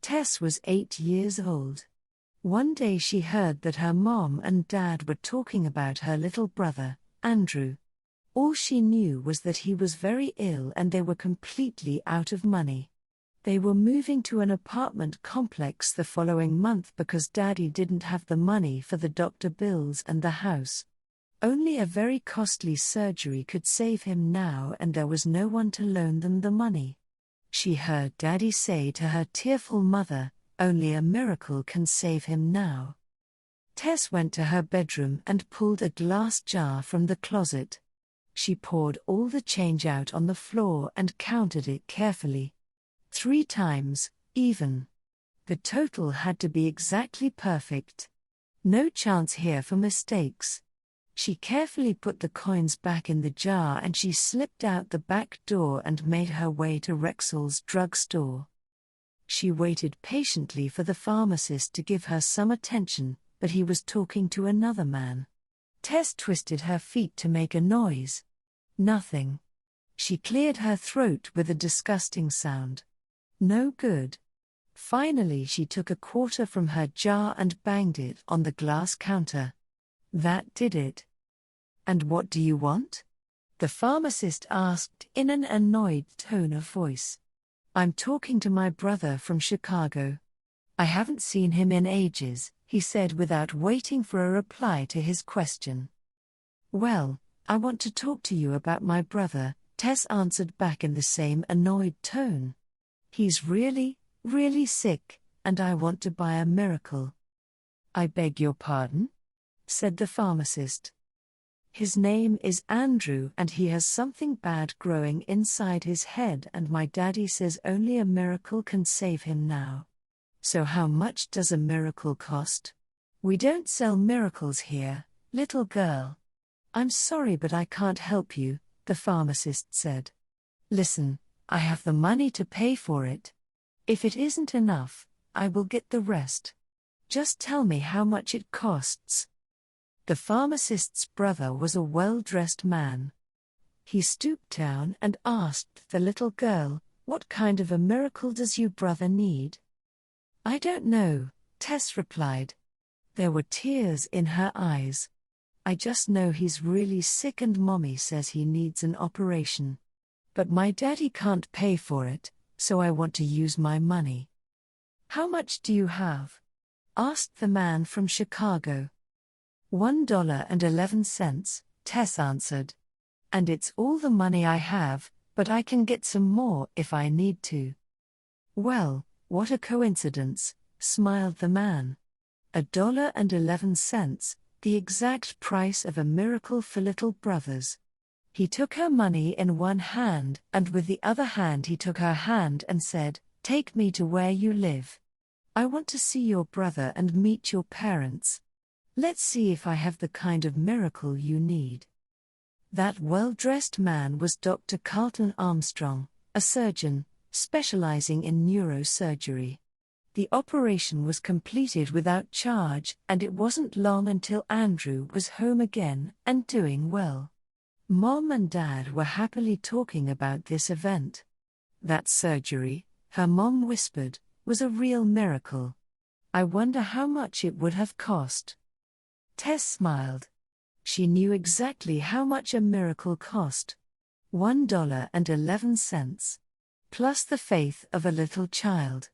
Tess was 8 years old. One day she heard that her mom and dad were talking about her little brother, Andrew. All she knew was that he was very ill and they were completely out of money. They were moving to an apartment complex the following month because Daddy didn't have the money for the doctor bills and the house. Only a very costly surgery could save him now, and there was no one to loan them the money. She heard Daddy say to her tearful mother, "Only a miracle can save him now." Tess went to her bedroom and pulled a glass jar from the closet. She poured all the change out on the floor and counted it carefully. 3 times, even. The total had to be exactly perfect. No chance here for mistakes. She carefully put the coins back in the jar and she slipped out the back door and made her way to Rexall's drugstore. She waited patiently for the pharmacist to give her some attention, but he was talking to another man. Tess twisted her feet to make a noise. Nothing. She cleared her throat with a disgusting sound. No good. Finally she took a quarter from her jar and banged it on the glass counter. That did it. "And what do you want?" the pharmacist asked in an annoyed tone of voice. "I'm talking to my brother from Chicago. I haven't seen him in ages," he said without waiting for a reply to his question. "Well, I want to talk to you about my brother," Tess answered back in the same annoyed tone. "He's really, really sick, and I want to buy a miracle." "I beg your pardon?" said the pharmacist. "His name is Andrew and he has something bad growing inside his head and my daddy says only a miracle can save him now." "So how much does a miracle cost?" "We don't sell miracles here, little girl." "I'm sorry but I can't help you," the pharmacist said. "Listen, I have the money to pay for it. If it isn't enough, I will get the rest. Just tell me how much it costs." The pharmacist's brother was a well-dressed man. He stooped down and asked the little girl, "What kind of a miracle does your brother need?" "I don't know," Tess replied. There were tears in her eyes. "I just know he's really sick and Mommy says he needs an operation. But my daddy can't pay for it, so I want to use my money." "How much do you have?" asked the man from Chicago. $1.11, Tess answered. "And it's all the money I have, but I can get some more if I need to." "Well, what a coincidence," smiled the man. $1.11, the exact price of a miracle for little brothers. He took her money in one hand and with the other hand he took her hand and said, "Take me to where you live. I want to see your brother and meet your parents. Let's see if I have the kind of miracle you need." That well-dressed man was Dr. Carlton Armstrong, a surgeon, specializing in neurosurgery. The operation was completed without charge and it wasn't long until Andrew was home again and doing well. Mom and Dad were happily talking about this event. That surgery, her mom whispered, was a real miracle. "I wonder how much it would have cost." Tess smiled. She knew exactly how much a miracle cost. $1.11. Plus the faith of a little child.